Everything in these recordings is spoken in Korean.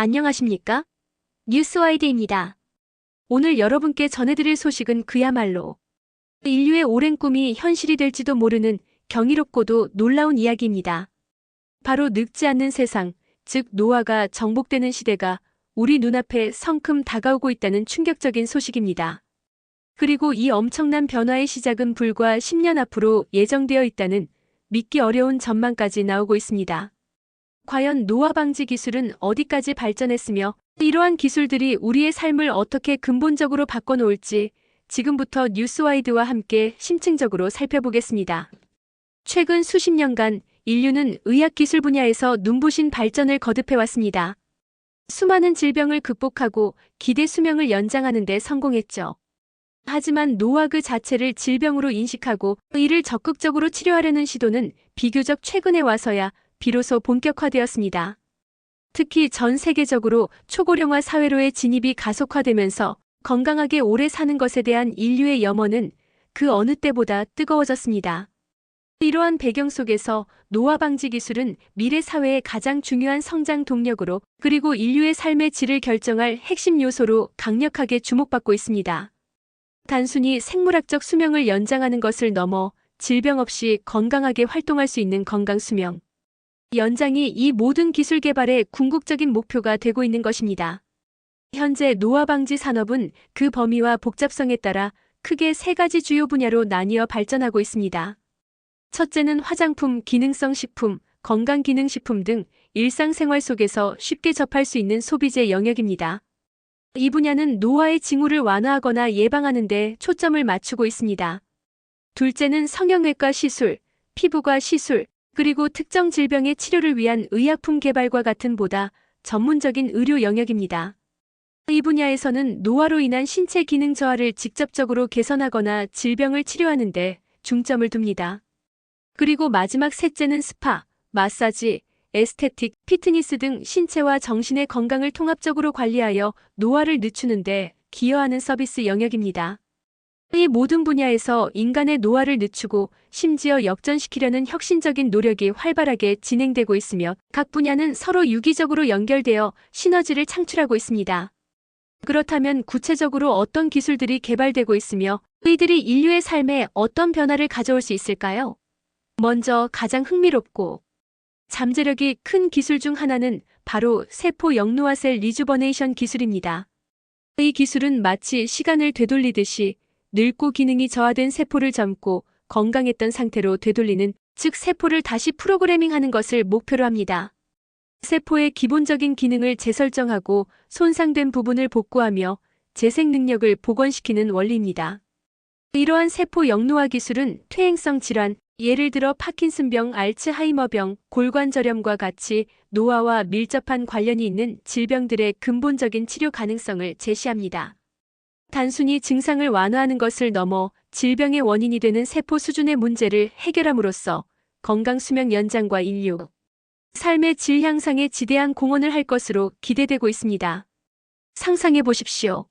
안녕하십니까? 뉴스와이드입니다. 오늘 여러분께 전해드릴 소식은 그야말로 인류의 오랜 꿈이 현실이 될지도 모르는 경이롭고도 놀라운 이야기입니다. 바로 늙지 않는 세상, 즉 노화가 정복되는 시대가 우리 눈앞에 성큼 다가오고 있다는 충격적인 소식입니다. 그리고 이 엄청난 변화의 시작은 불과 10년 앞으로 예정되어 있다는 믿기 어려운 전망까지 나오고 있습니다. 과연 노화 방지 기술은 어디까지 발전했으며 이러한 기술들이 우리의 삶을 어떻게 근본적으로 바꿔놓을지 지금부터 뉴스와이드와 함께 심층적으로 살펴보겠습니다. 최근 수십 년간 인류는 의학기술 분야에서 눈부신 발전을 거듭해왔습니다. 수많은 질병을 극복하고 기대 수명을 연장하는 데 성공했죠. 하지만 노화 그 자체를 질병으로 인식하고 이를 적극적으로 치료하려는 시도는 비교적 최근에 와서야 비로소 본격화되었습니다. 특히 전 세계적으로 초고령화 사회로의 진입이 가속화되면서 건강하게 오래 사는 것에 대한 인류의 염원은 그 어느 때보다 뜨거워졌습니다. 이러한 배경 속에서 노화 방지 기술은 미래 사회의 가장 중요한 성장 동력으로 그리고 인류의 삶의 질을 결정할 핵심 요소로 강력하게 주목받고 있습니다. 단순히 생물학적 수명을 연장하는 것을 넘어 질병 없이 건강하게 활동할 수 있는 건강 수명 연장이 이 모든 기술 개발의 궁극적인 목표가 되고 있는 것입니다. 현재 노화 방지 산업은 그 범위와 복잡성에 따라 크게 세 가지 주요 분야로 나뉘어 발전하고 있습니다. 첫째는 화장품, 기능성 식품, 건강기능식품 등 일상생활 속에서 쉽게 접할 수 있는 소비재 영역입니다. 이 분야는 노화의 징후를 완화하거나 예방하는 데 초점을 맞추고 있습니다. 둘째는 성형외과 시술, 피부과 시술, 그리고 특정 질병의 치료를 위한 의약품 개발과 같은 보다 전문적인 의료 영역입니다. 이 분야에서는 노화로 인한 신체 기능 저하를 직접적으로 개선하거나 질병을 치료하는 데 중점을 둡니다. 그리고 마지막 셋째는 스파, 마사지, 에스테틱, 피트니스 등 신체와 정신의 건강을 통합적으로 관리하여 노화를 늦추는 데 기여하는 서비스 영역입니다. 이 모든 분야에서 인간의 노화를 늦추고 심지어 역전시키려는 혁신적인 노력이 활발하게 진행되고 있으며 각 분야는 서로 유기적으로 연결되어 시너지를 창출하고 있습니다. 그렇다면 구체적으로 어떤 기술들이 개발되고 있으며 이들이 인류의 삶에 어떤 변화를 가져올 수 있을까요? 먼저 가장 흥미롭고 잠재력이 큰 기술 중 하나는 바로 세포 영노화셀 리주버네이션 기술입니다. 이 기술은 마치 시간을 되돌리듯이 늙고 기능이 저하된 세포를 젊고 건강했던 상태로 되돌리는, 즉 세포를 다시 프로그래밍하는 것을 목표로 합니다. 세포의 기본적인 기능을 재설정하고 손상된 부분을 복구하며 재생 능력을 복원시키는 원리입니다. 이러한 세포 영노화 기술은 퇴행성 질환, 예를 들어 파킨슨병, 알츠하이머병, 골관절염과 같이 노화와 밀접한 관련이 있는 질병들의 근본적인 치료 가능성을 제시합니다. 단순히 증상을 완화하는 것을 넘어 질병의 원인이 되는 세포 수준의 문제를 해결함으로써 건강 수명 연장과 인류 삶의 질 향상에 지대한 공헌을 할 것으로 기대되고 있습니다. 상상해 보십시오.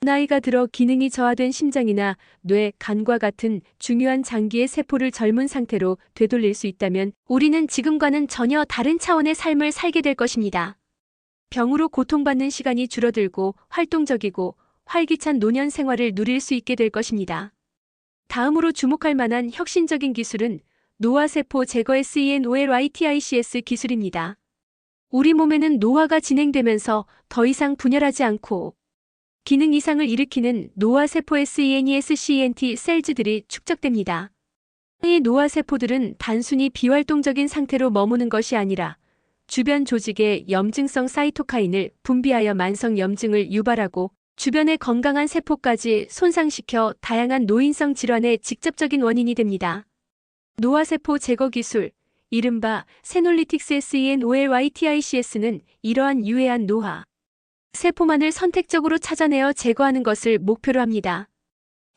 나이가 들어 기능이 저하된 심장이나 뇌, 간과 같은 중요한 장기의 세포를 젊은 상태로 되돌릴 수 있다면 우리는 지금과는 전혀 다른 차원의 삶을 살게 될 것입니다. 병으로 고통받는 시간이 줄어들고 활동적이고 활기찬 노년 생활을 누릴 수 있게 될 것입니다. 다음으로 주목할 만한 혁신적인 기술은 노화세포 제거 SENOLYTICS 기술입니다. 우리 몸에는 노화가 진행되면서 더 이상 분열하지 않고 기능 이상을 일으키는 노화세포 SENESCENT 셀즈들이 축적됩니다. 이 노화세포들은 단순히 비활동적인 상태로 머무는 것이 아니라 주변 조직의 염증성 사이토카인을 분비하여 만성 염증을 유발하고 주변의 건강한 세포까지 손상시켜 다양한 노인성 질환의 직접적인 원인이 됩니다. 노화세포 제거 기술, 이른바 세놀리틱스 SENOLYTICS는 이러한 유해한 노화 세포만을 선택적으로 찾아내어 제거하는 것을 목표로 합니다.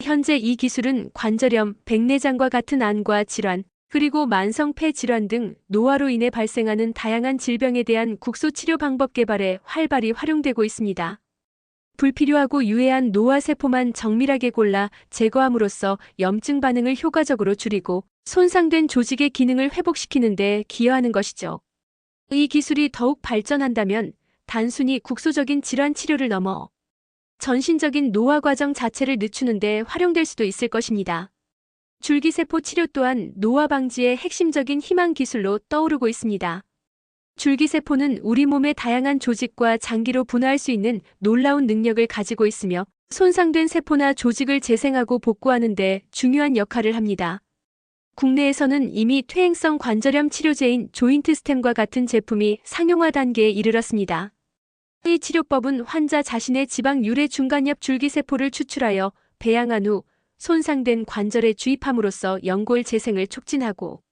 현재 이 기술은 관절염, 백내장과 같은 안과 질환, 그리고 만성 폐 질환 등 노화로 인해 발생하는 다양한 질병에 대한 국소 치료 방법 개발에 활발히 활용되고 있습니다. 불필요하고 유해한 노화세포만 정밀하게 골라 제거함으로써 염증 반응을 효과적으로 줄이고 손상된 조직의 기능을 회복시키는 데 기여하는 것이죠. 이 기술이 더욱 발전한다면 단순히 국소적인 질환 치료를 넘어 전신적인 노화 과정 자체를 늦추는 데 활용될 수도 있을 것입니다. 줄기세포 치료 또한 노화 방지의 핵심적인 희망 기술로 떠오르고 있습니다. 줄기세포는 우리 몸의 다양한 조직과 장기로 분화할 수 있는 놀라운 능력을 가지고 있으며 손상된 세포나 조직을 재생하고 복구하는 데 중요한 역할을 합니다. 국내에서는 이미 퇴행성 관절염 치료제인 조인트스템과 같은 제품이 상용화 단계에 이르렀습니다. 이 치료법은 환자 자신의 지방 유래 중간엽 줄기세포를 추출하여 배양한 후 손상된 관절에 주입함으로써 연골 재생을 촉진하고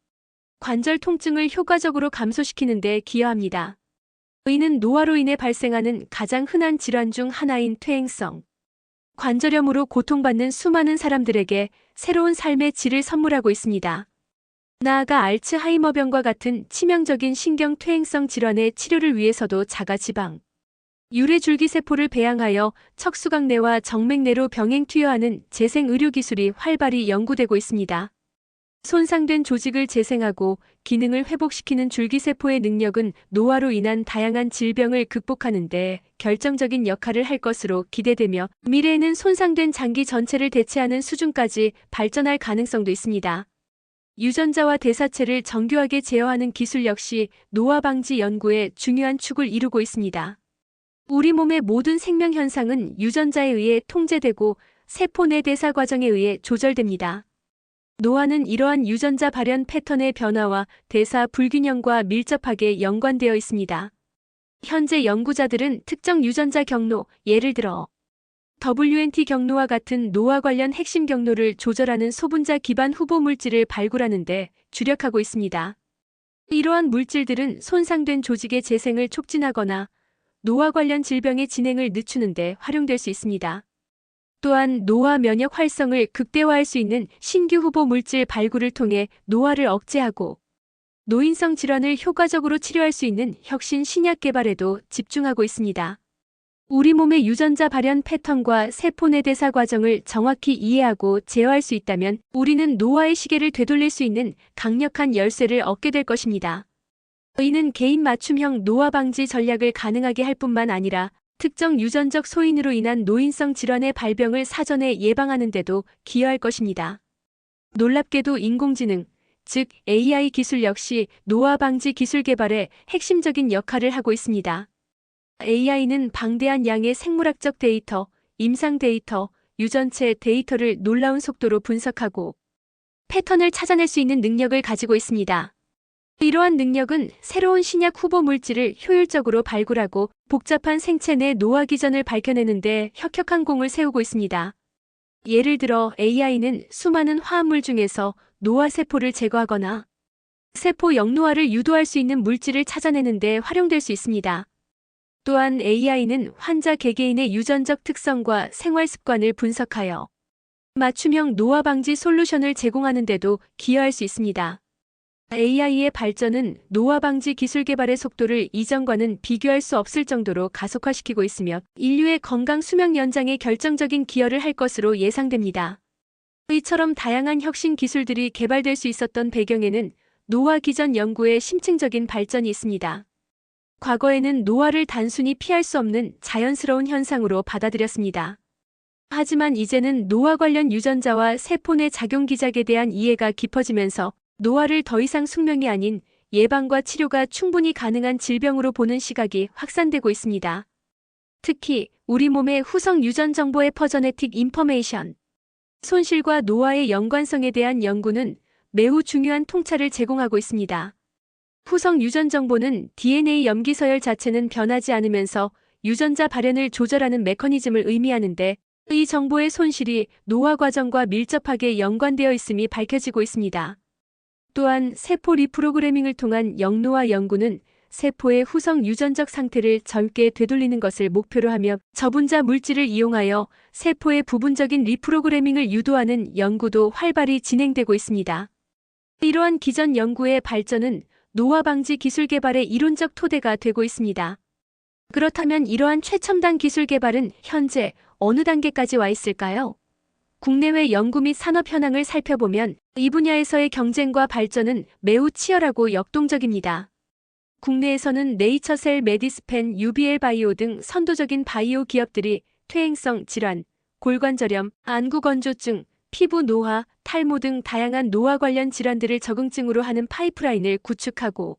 관절 통증을 효과적으로 감소시키는 데 기여합니다. 이는 노화로 인해 발생하는 가장 흔한 질환 중 하나인 퇴행성 관절염으로 고통받는 수많은 사람들에게 새로운 삶의 질을 선물하고 있습니다. 나아가 알츠하이머병과 같은 치명적인 신경 퇴행성 질환의 치료를 위해서도 자가지방 유래 줄기세포를 배양하여 척수각 내와 정맥 내로 병행 투여하는 재생 의료 기술이 활발히 연구되고 있습니다. 손상된 조직을 재생하고 기능을 회복시키는 줄기세포의 능력은 노화로 인한 다양한 질병을 극복하는 데 결정적인 역할을 할 것으로 기대되며 미래에는 손상된 장기 전체를 대체하는 수준까지 발전할 가능성도 있습니다. 유전자와 대사체를 정교하게 제어하는 기술 역시 노화 방지 연구의 중요한 축을 이루고 있습니다. 우리 몸의 모든 생명 현상은 유전자에 의해 통제되고 세포 내 대사 과정에 의해 조절됩니다. 노화는 이러한 유전자 발현 패턴의 변화와 대사 불균형과 밀접하게 연관되어 있습니다. 현재 연구자들은 특정 유전자 경로, 예를 들어 WNT 경로와 같은 노화 관련 핵심 경로를 조절하는 소분자 기반 후보 물질을 발굴하는 데 주력하고 있습니다. 이러한 물질들은 손상된 조직의 재생을 촉진하거나 노화 관련 질병의 진행을 늦추는 데 활용될 수 있습니다. 또한 노화 면역 활성을 극대화할 수 있는 신규 후보 물질 발굴을 통해 노화를 억제하고 노인성 질환을 효과적으로 치료할 수 있는 혁신 신약 개발에도 집중하고 있습니다. 우리 몸의 유전자 발현 패턴과 세포 내 대사 과정을 정확히 이해하고 제어할 수 있다면 우리는 노화의 시계를 되돌릴 수 있는 강력한 열쇠를 얻게 될 것입니다. 이는 개인 맞춤형 노화 방지 전략을 가능하게 할 뿐만 아니라 특정 유전적 소인으로 인한 노인성 질환의 발병을 사전에 예방하는 데도 기여할 것입니다. 놀랍게도 인공지능, 즉 AI 기술 역시 노화 방지 기술 개발에 핵심적인 역할을 하고 있습니다. AI는 방대한 양의 생물학적 데이터, 임상 데이터, 유전체 데이터를 놀라운 속도로 분석하고 패턴을 찾아낼 수 있는 능력을 가지고 있습니다. 이러한 능력은 새로운 신약 후보 물질을 효율적으로 발굴하고 복잡한 생체 내 노화 기전을 밝혀내는 데 혁혁한 공을 세우고 있습니다. 예를 들어 AI는 수많은 화합물 중에서 노화 세포를 제거하거나 세포 역노화를 유도할 수 있는 물질을 찾아내는 데 활용될 수 있습니다. 또한 AI는 환자 개개인의 유전적 특성과 생활 습관을 분석하여 맞춤형 노화 방지 솔루션을 제공하는 데도 기여할 수 있습니다. AI의 발전은 노화 방지 기술 개발의 속도를 이전과는 비교할 수 없을 정도로 가속화시키고 있으며 인류의 건강 수명 연장에 결정적인 기여를 할 것으로 예상됩니다. 이처럼 다양한 혁신 기술들이 개발될 수 있었던 배경에는 노화 기전 연구의 심층적인 발전이 있습니다. 과거에는 노화를 단순히 피할 수 없는 자연스러운 현상으로 받아들였습니다. 하지만 이제는 노화 관련 유전자와 세포 내 작용 기작에 대한 이해가 깊어지면서 노화를 더 이상 숙명이 아닌 예방과 치료가 충분히 가능한 질병으로 보는 시각이 확산되고 있습니다. 특히 우리 몸의 후성 유전 정보의 퍼저네틱 인포메이션, 손실과 노화의 연관성에 대한 연구는 매우 중요한 통찰을 제공하고 있습니다. 후성 유전 정보는 DNA 염기 서열 자체는 변하지 않으면서 유전자 발현을 조절하는 메커니즘을 의미하는데 이 정보의 손실이 노화 과정과 밀접하게 연관되어 있음이 밝혀지고 있습니다. 또한 세포 리프로그래밍을 통한 역노화 연구는 세포의 후성 유전적 상태를 젊게 되돌리는 것을 목표로 하며 저분자 물질을 이용하여 세포의 부분적인 리프로그래밍을 유도하는 연구도 활발히 진행되고 있습니다. 이러한 기전 연구의 발전은 노화 방지 기술 개발의 이론적 토대가 되고 있습니다. 그렇다면 이러한 최첨단 기술 개발은 현재 어느 단계까지 와 있을까요? 국내외 연구 및 산업 현황을 살펴보면 이 분야에서의 경쟁과 발전은 매우 치열하고 역동적입니다. 국내에서는 네이처셀, 메디스펜, UBL 바이오 등 선도적인 바이오 기업들이 퇴행성 질환, 골관절염, 안구건조증, 피부 노화, 탈모 등 다양한 노화 관련 질환들을 적응증으로 하는 파이프라인을 구축하고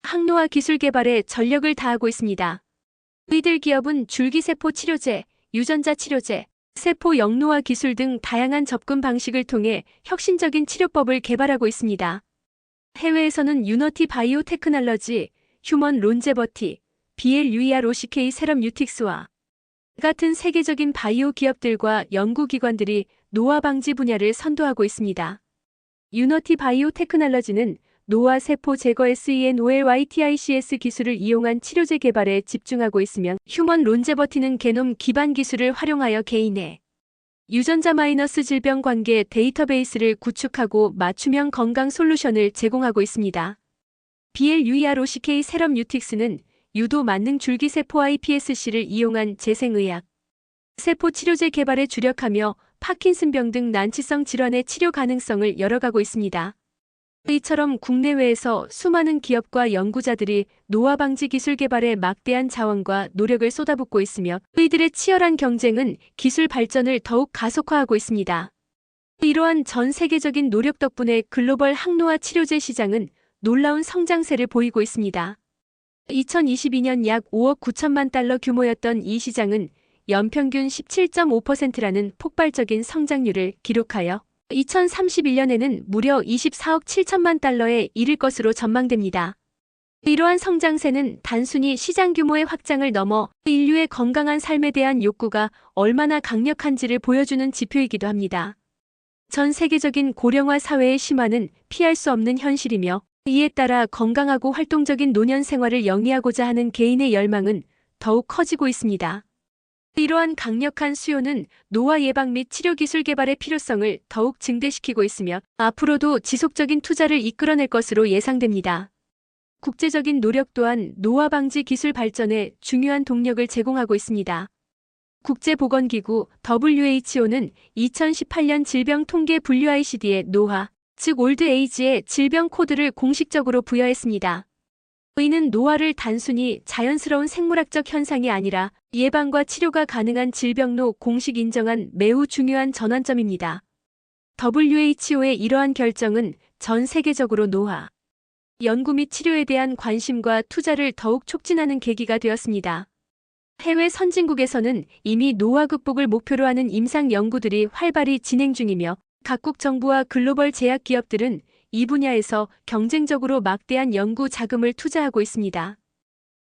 항노화 기술 개발에 전력을 다하고 있습니다. 이들 기업은 줄기세포 치료제, 유전자 치료제, 세포 영노화 기술 등 다양한 접근 방식을 통해 혁신적인 치료법을 개발하고 있습니다. 해외에서는 유너티 바이오 테크놀로지, 휴먼 론제버티, BLUER OCK 세럼 뉴틱스와 같은 세계적인 바이오 기업들과 연구기관들이 노화 방지 분야를 선도하고 있습니다. 유너티 바이오 테크놀로지는 노화 세포 제거 SENOLYTICS 기술을 이용한 치료제 개발에 집중하고 있으며 휴먼 론제버티는 게놈 기반 기술을 활용하여 개인의 유전자 마이너스 질병 관계 데이터베이스를 구축하고 맞춤형 건강 솔루션을 제공하고 있습니다. BLUER OCK 세럼 뉴틱스는 유도 만능 줄기세포 iPSC를 이용한 재생의학, 세포 치료제 개발에 주력하며 파킨슨병 등 난치성 질환의 치료 가능성을 열어가고 있습니다. 이처럼 국내외에서 수많은 기업과 연구자들이 노화 방지 기술 개발에 막대한 자원과 노력을 쏟아붓고 있으며 이들의 치열한 경쟁은 기술 발전을 더욱 가속화하고 있습니다. 이러한 전 세계적인 노력 덕분에 글로벌 항노화 치료제 시장은 놀라운 성장세를 보이고 있습니다. 2022년 약 5억 9천만 달러 규모였던 이 시장은 연평균 17.5%라는 폭발적인 성장률을 기록하여 2031년에는 무려 24억 7천만 달러에 이를 것으로 전망됩니다. 이러한 성장세는 단순히 시장 규모의 확장을 넘어 인류의 건강한 삶에 대한 욕구가 얼마나 강력한지를 보여주는 지표이기도 합니다. 전 세계적인 고령화 사회의 심화는 피할 수 없는 현실이며 이에 따라 건강하고 활동적인 노년 생활을 영위하고자 하는 개인의 열망은 더욱 커지고 있습니다. 이러한 강력한 수요는 노화 예방 및 치료 기술 개발의 필요성을 더욱 증대시키고 있으며 앞으로도 지속적인 투자를 이끌어낼 것으로 예상됩니다. 국제적인 노력 또한 노화 방지 기술 발전에 중요한 동력을 제공하고 있습니다. 국제보건기구 WHO는 2018년 질병통계 분류 ICD의 노화, 즉 올드 에이지의 질병 코드를 공식적으로 부여했습니다. 이는 노화를 단순히 자연스러운 생물학적 현상이 아니라 예방과 치료가 가능한 질병로 공식 인정한 매우 중요한 전환점입니다. WHO의 이러한 결정은 전 세계적으로 노화, 연구 및 치료에 대한 관심과 투자를 더욱 촉진하는 계기가 되었습니다. 해외 선진국에서는 이미 노화 극복을 목표로 하는 임상 연구들이 활발히 진행 중이며 각국 정부와 글로벌 제약 기업들은 이 분야에서 경쟁적으로 막대한 연구 자금을 투자하고 있습니다.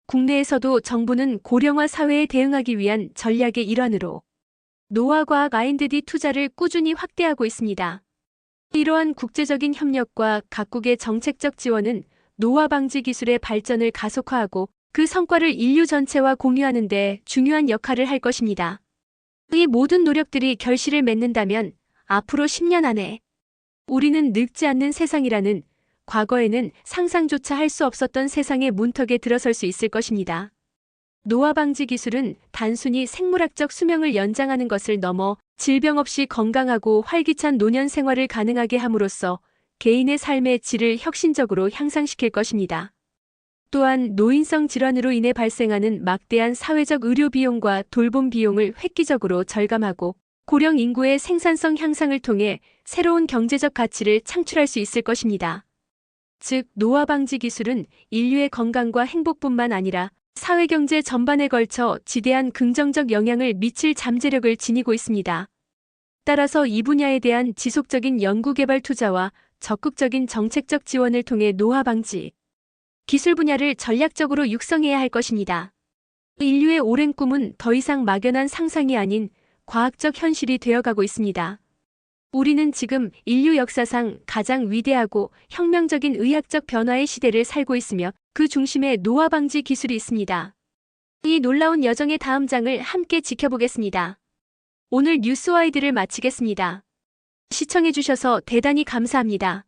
국내에서도 정부는 고령화 사회에 대응하기 위한 전략의 일환으로 노화과학 R&D 투자를 꾸준히 확대하고 있습니다. 이러한 국제적인 협력과 각국의 정책적 지원은 노화 방지 기술의 발전을 가속화하고 그 성과를 인류 전체와 공유하는 데 중요한 역할을 할 것입니다. 이 모든 노력들이 결실을 맺는다면 앞으로 10년 안에 우리는 늙지 않는 세상이라는 과거에는 상상조차 할 수 없었던 세상의 문턱에 들어설 수 있을 것입니다. 노화 방지 기술은 단순히 생물학적 수명을 연장하는 것을 넘어 질병 없이 건강하고 활기찬 노년 생활을 가능하게 함으로써 개인의 삶의 질을 혁신적으로 향상시킬 것입니다. 또한 노인성 질환으로 인해 발생하는 막대한 사회적 의료 비용과 돌봄 비용을 획기적으로 절감하고 고령 인구의 생산성 향상을 통해 새로운 경제적 가치를 창출할 수 있을 것입니다. 즉, 노화 방지 기술은 인류의 건강과 행복뿐만 아니라 사회경제 전반에 걸쳐 지대한 긍정적 영향을 미칠 잠재력을 지니고 있습니다. 따라서 이 분야에 대한 지속적인 연구개발 투자와 적극적인 정책적 지원을 통해 노화 방지 기술 분야를 전략적으로 육성해야 할 것입니다. 인류의 오랜 꿈은 더 이상 막연한 상상이 아닌 과학적 현실이 되어가고 있습니다. 우리는 지금 인류 역사상 가장 위대하고 혁명적인 의학적 변화의 시대를 살고 있으며 그 중심에 노화 방지 기술이 있습니다. 이 놀라운 여정의 다음 장을 함께 지켜보겠습니다. 오늘 뉴스와이드를 마치겠습니다. 시청해주셔서 대단히 감사합니다.